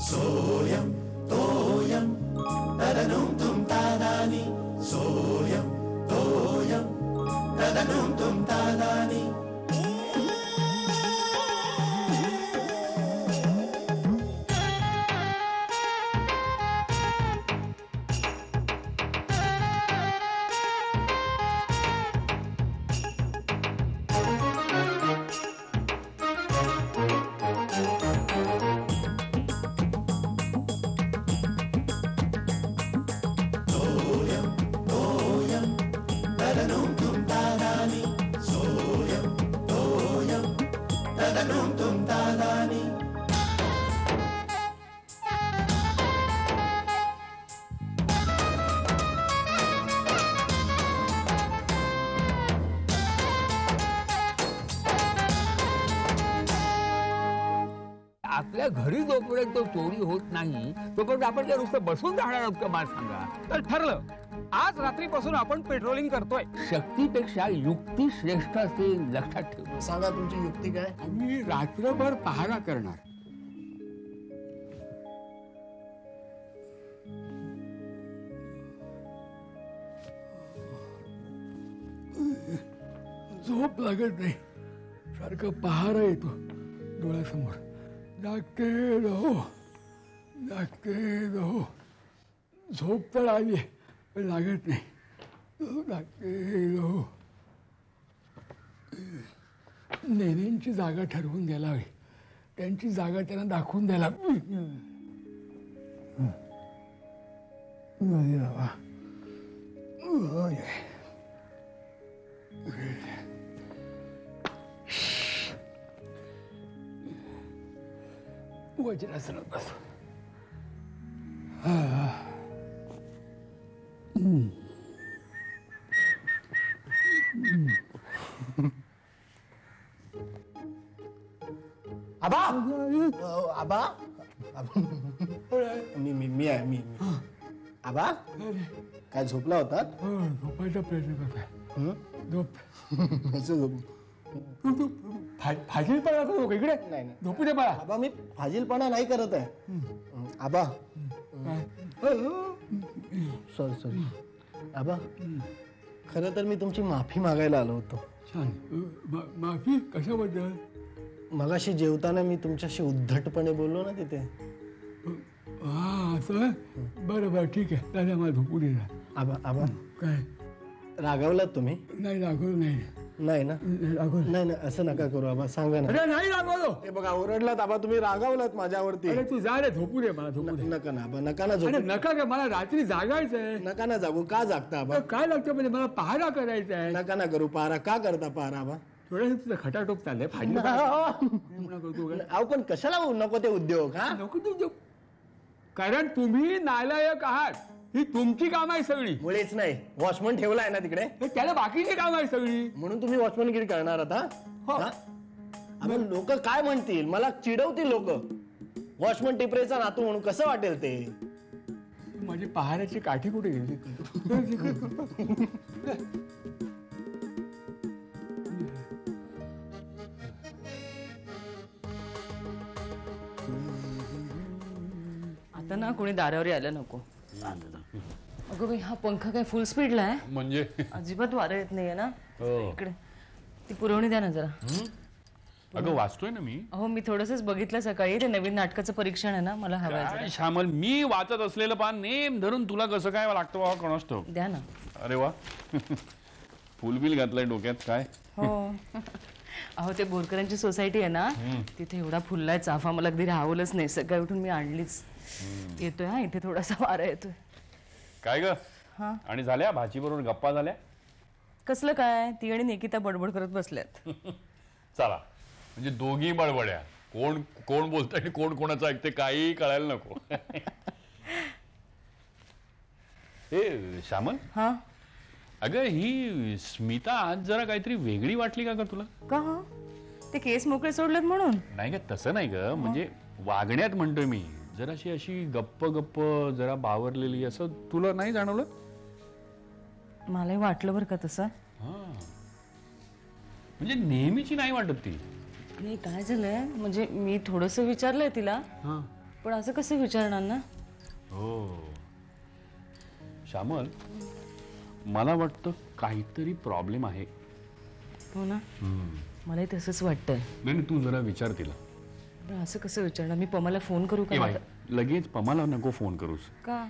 सोयम तोयम तदनुम तुम तादानी सोयम तोयम तदनुम तुम तादानी आपल्या घरी जोपर्यंत चोरी होत नाही तोपर्यंत आपण काय नुसतं बसून राहणार आहोत का? मला सांगा. तर ठरलं, आज रात्रीपासून आपण पेट्रोलिंग करतोय. शक्तीपेक्षा युक्ती श्रेष्ठ असते, लक्षात ठेव. सांगा तुमची युक्ती काय? आम्ही रात्रभर पहारा करणार. झोप लागत नाही, सारखं पहारा येतो डोळ्यासमोर. जागते रहो. झोप तर आली पण लागत नाही. जागते रहो. नेनेंची जागा ठरवून द्यायला हवी, त्यांची जागा त्यांना दाखवून द्यायला. वज्रासनात बसू. आबा आबा मी आहे मी. आबा काय झोपला होतात? झोपायचा प्रयत्न करताय. झोप. असं झोप. फाजीलपणा करू इकडे. नाही झोपू दे मला. आबा मी फाजीलपणा नाही करत आहे. आबा सॉरी आबा, खरं तर मी तुमची माफी मागायला आलो होतो. छान. माफी कशाबद्दल? मगाशी जेवताना मी तुमच्याशी उद्धटपणे बोललो ना तिथे. हा असं. बरं ठीक आहे, दादा मला झोपू दे. आबा आबा काय रागावलात तुम्ही? नाही रागवलं नाही. नाही ना? रागवलं नाही नाही असं नका करू आबा, सांगा ना. अरे नाही रागवलो. हे बघा ओरडलात आबा, तुम्ही रागावलात माझ्यावरती. अरे तू जा रे, झोपू दे मला. झोपू दे. नका ना आबा, नका ना अरे झोपू. नका काय, मला रात्री जागायचंय. नका ना जागू. का जागता आबा? काय लागतं म्हणजे मला पहारा करायचा आहे. नका ना करू पहारा. का करता पहारा आबा? थोडंसं तुझं खटाटोप चाललंय. फाडलं करतो काय? अहो पण कशाला नको ते उद्योग? हा नको तू. कारण तुम्ही नालायक आहात. ही तुमची काम आहे सगळी. मुळेच नाही. वॉचमन ठेवलाय ना तिकडे, त्याला बाकीची काम आहे सगळी. म्हणून तुम्ही वॉचमनगिरी करणार आता? हो. आपण लोक काय म्हणतील? मला चिडवतील लोक. वॉचमन टिपरेचा नातू म्हणून कसं वाटेल ते? माझी पहाऱ्याची काठी कुठे गेली? आता ना कोणी दारावर यायला नको. अगं बाई, हा पंखा काय फुल स्पीडला आहे? म्हणजे अजिबात वारं येत नाहीये ना. इकडे ती पुरवणी द्या ना जरा. अगं वाचतोय ना मी. अहो मी थोडंसंच बघितलं सकाळी, ते नवीन नाटकाचं परीक्षण आहे ना, मला हवंय जरा. श्यामल, मी वाचत असलेलं पान नेम धरून तुला कसं काय लागतं बाबा कोणास ठाऊक. द्या ना. अरे वा. फुलबिल घातलंय डोक्यात काय? हो. अहो ते बोरकरांची सोसायटी आहे ना, तिथे एवढा फुललाय चाफा, मला अगदी राहवलंच नाही. सकाळी उठून मी आणलीच. येतोय हा, इथे थोडासा वारा येतोय. काय ग? हा. आणि झाल्या भाजी बरोबर गप्पा झाल्या? कसलं काय, ती आणि निकिता बडबड करत बसल्यात. चला, म्हणजे दोघी बडबड्या. कोण कोण बोलतंय आणि कोण कोणाचं ऐकते काही कळायला नको. ए श्यामल. हा. अगं ही स्मिता आज जरा काहीतरी वेगळी वाटली का ग तुला? का? ते केस मोकळे सोडलेत म्हणून? नाही ग, तसं नाही ग. म्हणजे वागण्यात म्हणतोय मी. जराशी अशी गप्प गप्प जरा बावरलेली, असं तुला नाही जाणवलं? मलाही वाटलं बरं का तसं. म्हणजे नेहमीची नाही वाटत ती. नाही काय झालंय म्हणजे मी थोडस विचारलंय तिला, हा. पण असं कसं विचारणार ना. हो श्यामल, मला वाटतं काहीतरी प्रॉब्लेम आहे. हो ना, मलाही तसंच वाटतंय. नाही तू जरा विचार तिला. पण असं कसं विचारणार मी? पमाला फोन करू ए का? बाई, लगेच पमाला नको फोन करूस. का?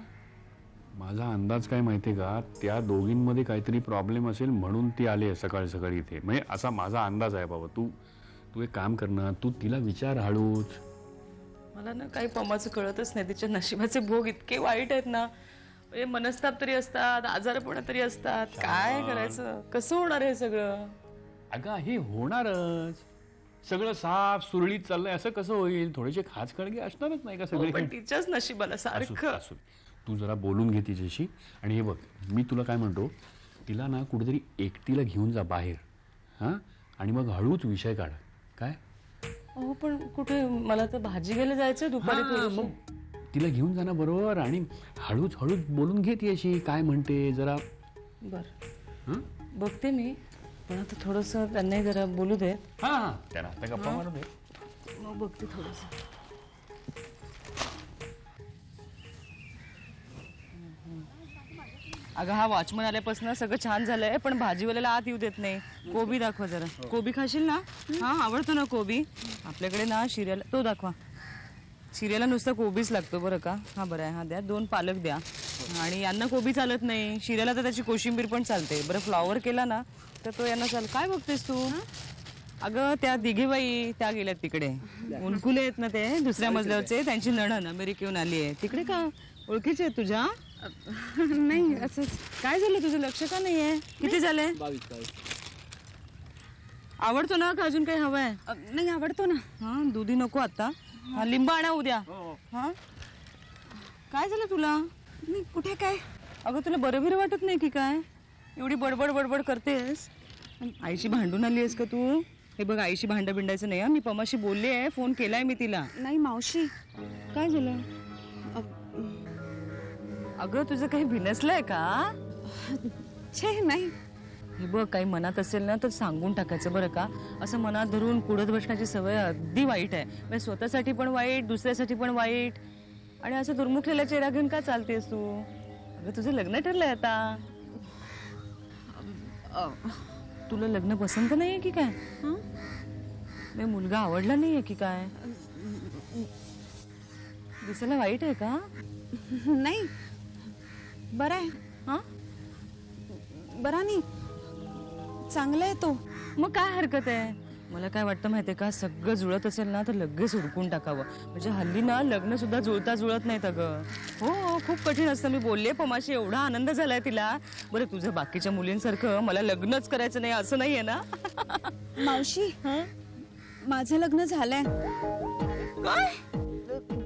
माझा अंदाज काय माहितीये का, त्या दोघींमध्ये काहीतरी प्रॉब्लेम असेल म्हणून ती आली आहे सकाळी सकाळी इथे. म्हणजे असा माझा अंदाज आहे बाबा. तू एक काम कर ना, तू तिला विचार हळूच. मला ना काही पमाचं कळतच नाही. तिच्या नशिबाचे भोग इतके वाईट आहेत ना. म्हणजे मनस्ताप तरी असतात, आजारपणा तरी असतात. काय करायचं, कसं होणार हे सगळं? अगं हे होणारच. सगळं साफ सुरळीत चाललंय असं कसं होईल? थोडेसे खाचखळगे असणारच नाही का सगळे? पण तिच्याच नशिबाला सारखं. असू. तू जरा बोलून घे तिच्याशी. आणि हे बघ, मी तुला काय म्हणतो, तिला ना कुठेतरी एकटीला घेऊन जा बाहेर. हा, आणि मग हळूच विषय काढ. काय? हो पण कुठे? मला तर भाजी घ्यायला जायचं दुपारी. मग तिला घेऊन जा ना बरोबर, आणि हळूच हळूच बोलून घे तिच्याशी. काय म्हणते जरा. बर बघते मी, पण आता थोडस त्यांनाही जरा बोलू दे. हा, त्यांना आता गप्पा मारू दे. मग बघते थोडस. अगं हा वॉचमन आल्यापासून सगळं छान झालंय, पण भाजीवाल्याला आत येऊ देत नाही. कोबी दाखवा जरा. कोबी खाशील ना? हा, आवडतो ना कोबी? आपल्याकडे ना शिऱ्याला तो दाखवा. शिऱ्याला नुसतं कोबीच लागतो बरं का. हा बरं आहे, हा द्या. 2 पालक द्या. आणि यांना कोबी चालत नाही. शिऱ्याला तर त्याची कोशिंबीर पण चालते. बरं फ्लॉवर केला ना तर तो यांना चाल. काय बघतेस तू? अगं त्या दिघेबाई त्या गेल्यात तिकडे. उनकुले आहेत ना ते दुसऱ्या मजल्यावरचे, त्यांची नणन अमेरिकेहून आली आहे. तिकडे का? ओळखीचे आहेत तुझ्या? नाही असंच. काय झालं तुझं लक्ष का नाहीये? किती झाले? 22. आवडतो ना का अजून काही हवंय? नाही आवडतो ना. हा, दुधी नको आता. हा, लिंब आणा उद्या. हा, काय झालं तुला? नाही कुठे काय? अगं तुला बरं बिरं वाटत नाही की काय? एवढी बडबड बडबड करतेस. आईशी भांडून आली आहेस का तू? हे बघ, आईशी भांडं बिंडायचं नाही. मी पमाशी बोलले आहे, फोन केलाय मी तिला. नाही मावशी. काय झालं? अगं तुझं काही भिनसलंय का? छे नाही. हे बघ, काही मनात असेल ना तर सांगून टाकायचं बरं का. असं मनात धरून कुडत बसण्याची सवय अगदी वाईट आहे. म्हणजे स्वतःसाठी पण वाईट, दुसऱ्यासाठी पण वाईट. आणि असं दुर्मुखलेला चेहरा घेऊन का चालतेस तू? अगं तुझं लग्न ठरलंय आता. तुला लग्न पसंत नाहीये की काय? मी मुलगा आवडला नाहीये की काय? दिसायला वाईट आहे का? नाही बरा आहे. हा, बरा नाही, चांगला आहे तो. मग काय हरकत आहे? मला काय वाटतं माहितीये का, सगळं जुळत असेल ना तर लगेच उरकून टाकावं. म्हणजे हल्ली ना लग्न सुद्धा जुळत नाहीत अगं. हो, खूप कठीण असतं. मी बोलले पमाशी, एवढा आनंद झालाय तिला. बरं तुझं बाकीच्या मुलींसारखं मला लग्नच करायचं नाही असं नाहीये ना? मावशी माझं लग्न झालंय. काय?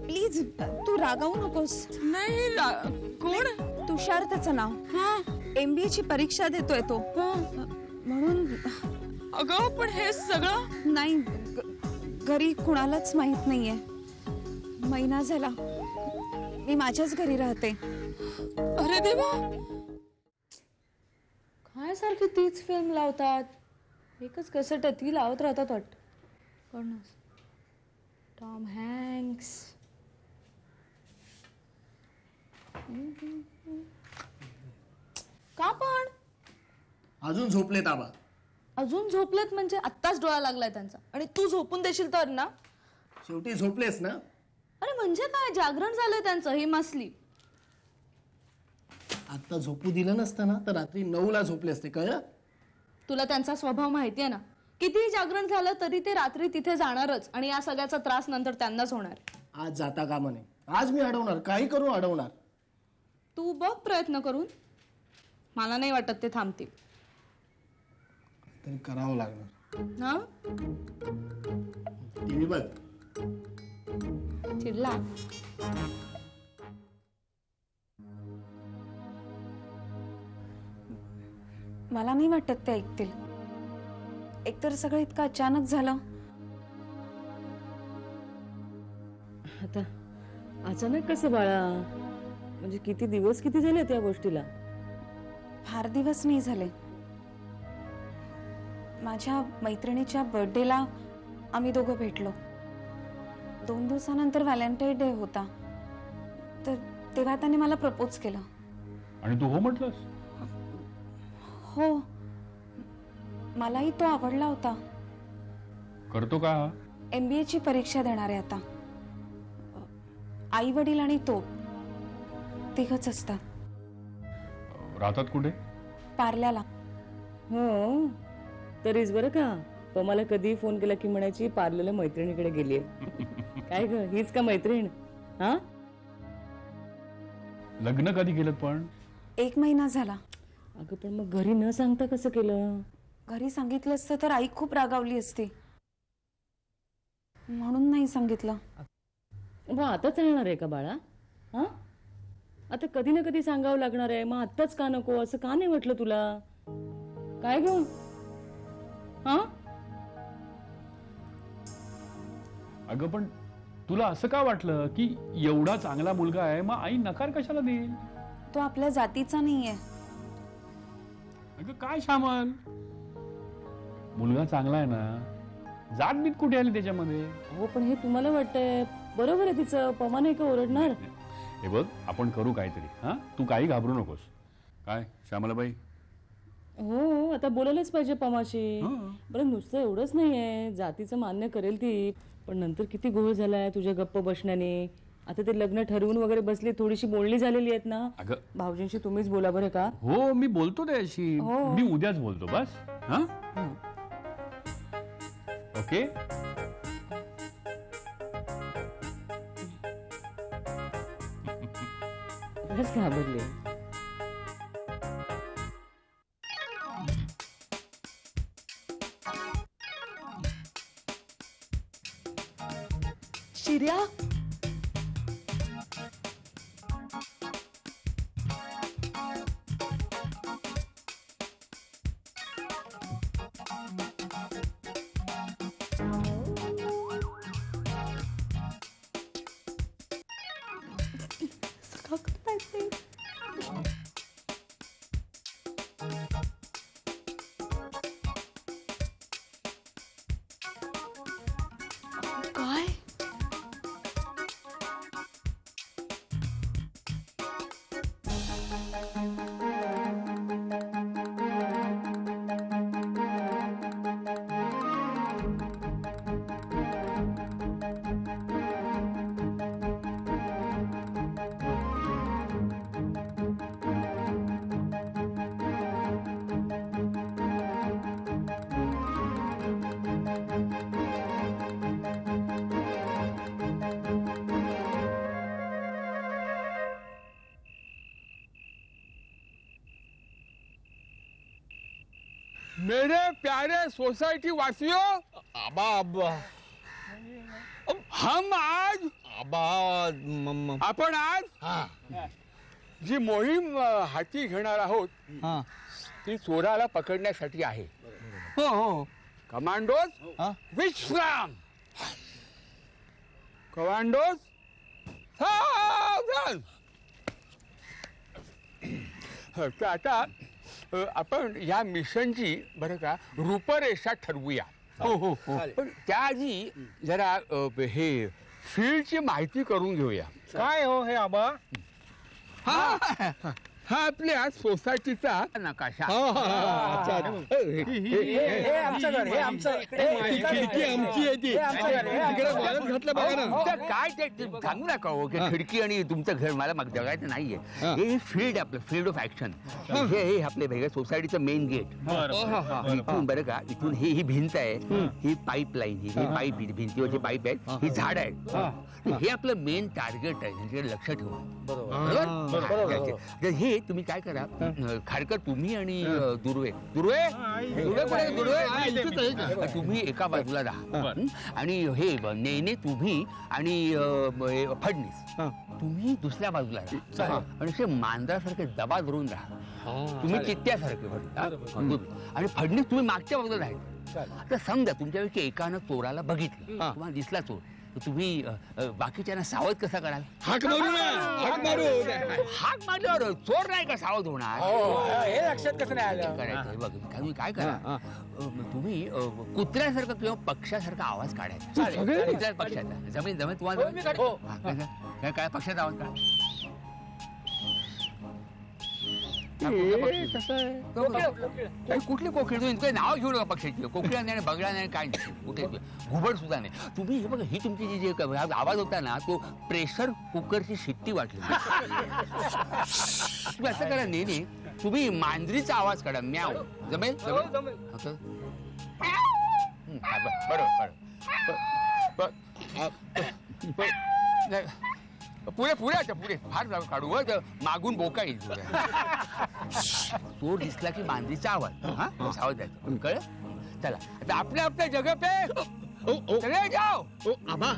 प्लीज तू रागावू नकोस. नाही कोण? तुषार त्याचं नाव. MBA ची परीक्षा देतोय तो. म्हणून. अगं पण हे सगळं नाही, घरी कुणालाच माहित नाहीये. महिना झाला मी माझ्याच घरी राहते. अरे देवा, काय सारखी तीच फिल्म लावतात. एकच कसट ती लावत राहतात वाटत. कोण? टॉम हँक्स. का पण अजून झोपलेत आबा. अजून झोपलेत म्हणजे आत्ताच डोळा लागलाय त्यांचा. आणि तू झोपून देशील तर ना? शेवटी झोपलेस ना? अरे म्हणजे काय, जागरण झालंय त्यांचं. ही मसली. आता झोपू दिलं नसतं ना तर रात्री 9ला झोपले असते. कळलं? तुला त्यांचा स्वभाव माहितीये ना. कितीही जागरण झालं तरी ते रात्री तिथे जाणारच. आणि या सगळ्याचा त्रास नंतर त्यांनाच होणार. आज जाता कामा नये. आज मी अडवणार, काही करून अडवणार. तू बघ प्रयत्न करून. मला नाही वाटत ते थांबतील. तरी करावं लागणार. हा, टीव्ही बघ. चिडला. मला नाही वाटत ते ऐकतील. एकतर सगळं इतकं अचानक झालं. आता अचानक कसं बाळा? म्हणजे किती दिवस किती झाले त्या गोष्टीला? फार दिवस नाही झाले. माझ्या मैत्रिणीच्या बर्थडेला आम्ही दोघं भेटलो. 2 दिवसानंतर व्हॅलेंटाईन डे होता, तर तेव्हा त्याने मला प्रपोज केलं. आणि तू हो म्हटलंस? हो, मलाही तो आवडला होता. करतो का? MBA ची परीक्षा देणार आहे आता. आई वडील आणि तो तिघच असतात. राहतात कुठे? पार्ल्याला. हो तरीच बरं का, पमाला कधी फोन केला की म्हणायची पार्लेला मैत्रिणीकडे गेलीये. काय ग, हीच का मैत्रीण? हा, लग्न कधी केलं पण? 1 महिना झाला. अगं पण मग घरी न सांगता कसं केलं? घरी सांगितलं असतं तर आई खूप रागावली असती, म्हणून नाही सांगितलं. मग आता चालणार आहे का बाळा? हा, आता कधी ना कधी सांगावं लागणार आहे. मग आत्ताच का नको? असं का नाही म्हटलं तुला? काय ग? हा, अगं पण तुला असं का वाटलं की एवढा चांगला मुलगा आहे, मग आई नकार कशाला देईल? तो आपल्या जातीचा नाहीये. अगं काय श्यामल, मुलगा चांगला आहे ना, जात बीत कुठे आली त्याच्यामध्ये? हो पण हे तुम्हाला वाटतंय बरोबर आहे तिचं? पमा नाही का ओरडणार? हे बघ, आपण करू काहीतरी. हा, तू काही घाबरू नकोस. काय श्यामलाबाई? हो, आता बोलायलाच पाहिजे पमाशी. हं. बरं नुसतं एवढंच नाहीये, जातीचं मान्य करेल ती, पण नंतर किती घोळ झालाय तुझ्या गप्प बसण्याने. आता ते लग्न ठरवून वगैरे बसली, थोडीशी बोलणी झालेली आहेत ना. अगं भाऊजींशी तुम्हीच बोला बरं का. हो, मी बोलतो त्याशी. हो. मी उद्याच बोलतो बस. हा, ओके. बस घाबरले. शिर्या, काय? मेरे प्यारे सोसाइटी वासियों, आबा आबा हम आज आबा आपण आज जी मोहीम हाती घेणार आहोत ती चोराला पकडण्यासाठी आहे. हो हो, कमांडोज विश्राम. कमांडोज सावधान. तर आता आपण या मिशनची बरं का रूपरेषा ठरवूया. हो हो हो, पण त्याआधी जरा हे फील्डची माहिती करून घेऊया. काय हो हे आबा? हा आपल्या सोसायटीचा नकाशा. आमचं घर, हे आमचं. खिडकी आमची आहे ती. तिकडे वाळत घातलं बघा ना. तर काय ते सांगू नका हो की खिडकी आणि तुमचं घर मला मग जगायचं नाहीये. हे फील्ड आपलं फील्ड ऑफ ऍक्शन. हे आपले वेगळ्या सोसायटीचं मेन गेट. इथून बरं का, इथून ही भिंत आहे, ही पाईपलाईन, ही पाईप, भिंतीवरची पाईप आहेत, ही झाड आहेत. हे आपलं मेन टार्गेट आहे, ह्याच्याकडे लक्ष ठेवा. बरोबर. तर हे तुम्ही काय करा, खारकर तुम्ही आणि दुर्वे तुम्ही एका बाजूला राहा, आणि हे नेने तुम्ही आणि फडणीस तुम्ही दुसऱ्या बाजूला राहा, आणि असे मांजरासारखे दबा धरून राहा. तुम्ही चित्त्यासारखे आणि फडणीस तुम्ही मागच्या बाजूला राहायचं. आता समजा तुमच्यापैकी एकानं चोराला बघितलं, तुम्हाला दिसला चोर, तुम्ही बाकीच्यांना सावध कसा कराल? हाक मारू ना, हाक मारू. हाक मारल्यावर चोर नाही का सावध होणार? हे लक्षात कसं नाही आलं? करायचं बघ, तुम्ही काय करा, तुम्ही कुत्र्यासारखं किंवा पक्षासारखा आवाज काढायचा. कुठल्याच पक्षाचा जमीन तुम्हाला काय पक्षाचा आवाज काढा. कुठली कोकिळ? तुम्ही नाव घेऊ नका पक्षाची. कोकिळा नाही, बगळा नाही, काय नाही, कुठे घुबड सुद्धा नाही. तुम्ही हे बघा, ही तुमची जी आवाज होता ना, तो प्रेशर कुकरची शिट्टी वाटली. तुम्ही असं करा, नेहमी तुम्ही मांजरीचा आवाज काढा. म्याव. जमेल? बरोबर. पुढे फार काढू मागून बोका येईल. चोर दिसला की मांजरीचा आवाज. हा सावध जायचं. कळलं? चला आता आपल्या जग पे चले जाओ. आबा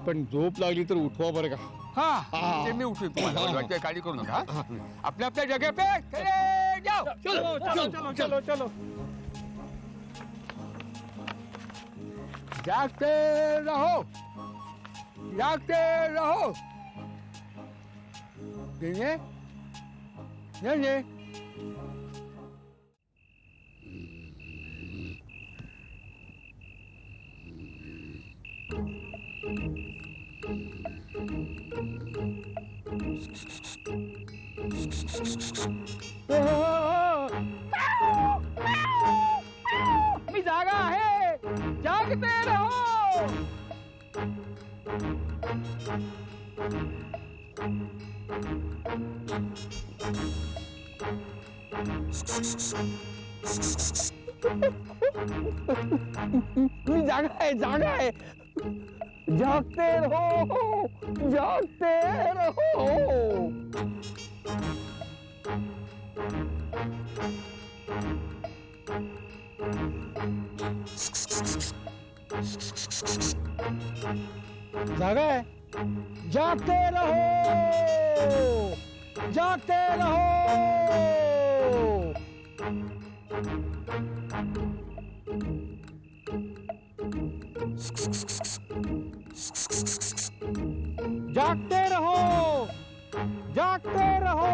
पण झोप लागली तर उठवा बरं का. हा ते मी उठू तुम्हाला, काळजी करू नका. आपल्या जग पे चले जाओ. चलो चलो चलो चलो. जागते रहो, जागते रहो. नहीं मी जागा आहे, जागते रहो. मी जागा आहे, जागा आहे. जागते रहो, जागते रहो. जागा है, जागते रहो, जागते रहो. जागते रहो, जागते रहो.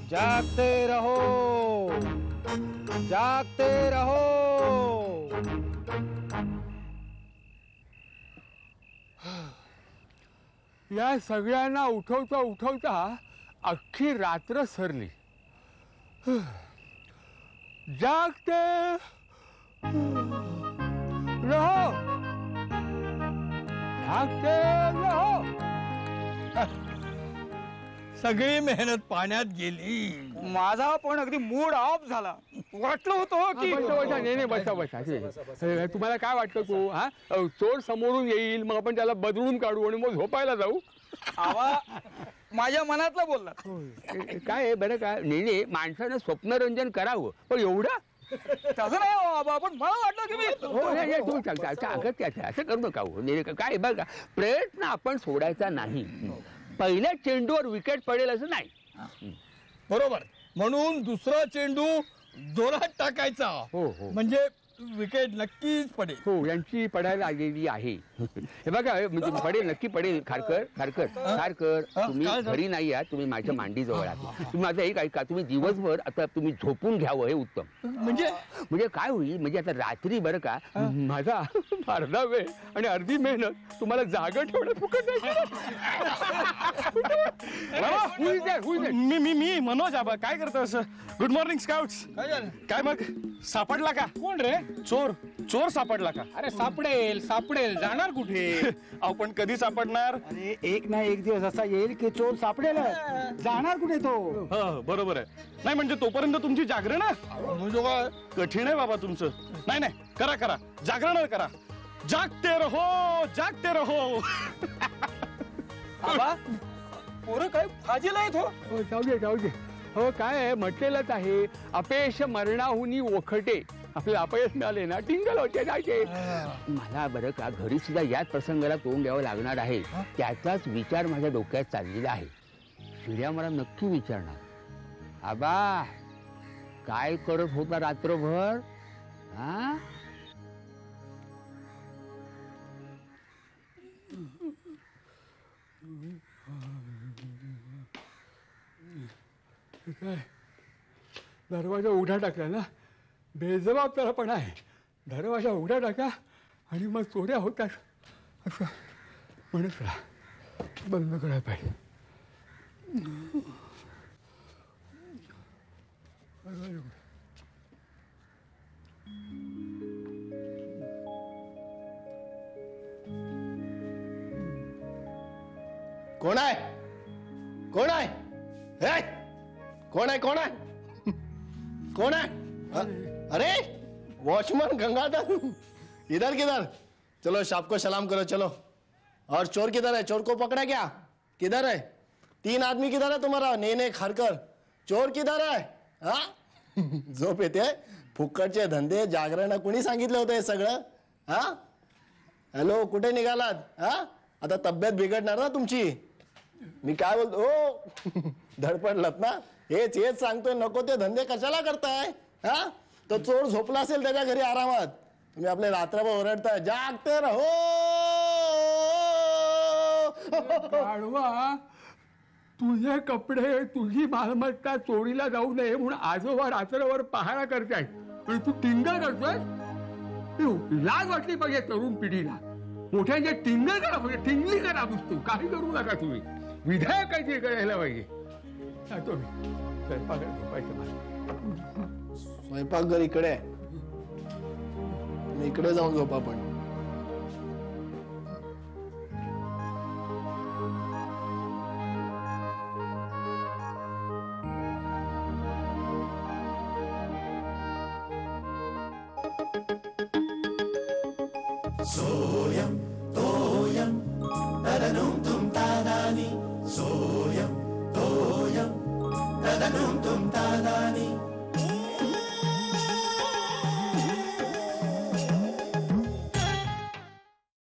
जागते रहो, जागते रहो. या सगळ्यांना उठवता उठवता अख्खी रात्र सरली. जागते रहो, जागते रहो. सगळी मेहनत पाण्यात गेली. माझा पण अगदी मूड ऑफ झाला. वाटलं होतं की बसा. तुम्हाला काय वाटतं तू? हा चोर समोरून येईल, मग आपण त्याला बदलून काढू आणि मग झोपायला जाऊ. आवा माझ्या मनातलं बोलला. काय आहे बरं का, नेहमी माणसानं स्वप्नरंजन करावं, पण एवढं तसं नाही हो आबा, पण मला वाटलं की मी तू चालतं असं करू नका. काय बघा, प्रयत्न आपण सोडायचा नाही. पहिल्या चेंडूवर विकेट पडेल असं नाही. बरोबर. म्हणून दुसरा चेंडू जोरात टाकायचा. हो हो, म्हणजे विकेट नक्कीच पडेल. हो यांची पडायला आलेली आहे. हे बघा, म्हणजे पडेल, नक्की पडेल. खारकर तुम्ही घरी नाही आहात, तुम्ही माझ्या मांडीजवळ आहात. तुम्ही माझं एक ऐका, तुम्ही दिवसभर आता तुम्ही झोपून घ्यावं, हे उत्तम. म्हणजे काय होईल, म्हणजे आता रात्री बरं का, माझा अर्धा वेळ आणि अर्धी मेहनत तुम्हाला जागा ठेवणं फुकट नाही. मी मनोज आबा. काय करतो असं? Good morning scouts. काय मग सापडला का? कोण रे? चोर सापडला का? अरे सापडेल, जाणार कुठे? आपण कधी सापडणार? अरे एक ना एक दिवस असा येईल की चोर सापडेल. जाणार कुठे तो? बरोबर आहे. नाही म्हणजे तोपर्यंत तुमची जागरण कठीण आहे बाबा तुमचं. नाही करा जागरण करा. जागते रहो, जागते रहो. आबा पोरं काय फाजील आहेत हो. जाऊ दे. हो काय आहे, म्हटलेलंच आहे, अपयश मरणाहुनी ओखटे. आपल्याला अपयश मिळाले ना, टिंगल होते जायचे. मला बरं का घरी सुद्धा याच प्रसंगाला तोंड द्यावं लागणार आहे. त्याचाच विचार माझ्या डोक्यात चाललेला आहे. शिर्या मला नक्की विचारणार, आबा काय करत होता रात्रभर? हा काय दरवाजा उघडा टाकला ना, बेजबाबदारपणा आहे. दरवाजा उघडा टाका आणि मग चोऱ्या होतात असं म्हणत राहा. बंद करायला पाहिजे. कोण आहे? कोण आहे? हे? कोण आहे? कोण आहे? कौन है? अरे वॉचमैन गंगाधर, इधर किधर? चलो शाप को सलाम करो चलो. और चोर किधर है? चोर को पकड़ा क्या? किधर है? 3 आदमी किधर है तुम्हारा? नेने खारकर चोर किधर आहे? हा झोप येते? फुक्कटचे धंदे जागरण कुणी सांगितलं होतं हे सगळं? हा हॅलो, कुठे निघालात? हा आता तब्येत बिघडणार ना तुमची. मी काय बोलतो? ओ धडपडलात ना? हेच हेच सांगतोय, नको ते धंदे कशाला करताय? हा तो चोर झोपला असेल त्याच्या घरी आरामात, तुम्ही आपले रात्रभर ओरडताय. जागते रहो. गाढवा, तुझे कपडे तुझी मालमत्ता चोरीला जाऊ नये म्हणून आजोबा रात्रभर पहारा करतायत आणि तू टिंगल करतोय. लाज वाटली पाहिजे तरुण पिढीला. मोठ्यांचे टिंगल करा पाहिजे, टिंगली करा नुसतं, काही करू नका तुम्ही. विधायक काहीतरी करायला पाहिजे. जातो मी स्वयंपाकघर झोपायचं मला. स्वयंपाकघर इकडे आहे, इकडे जाऊन झोपा. पण सोयम तोयम तदनुम तुम तादानी. सोयम तोयम तदनुम तुम तादानी.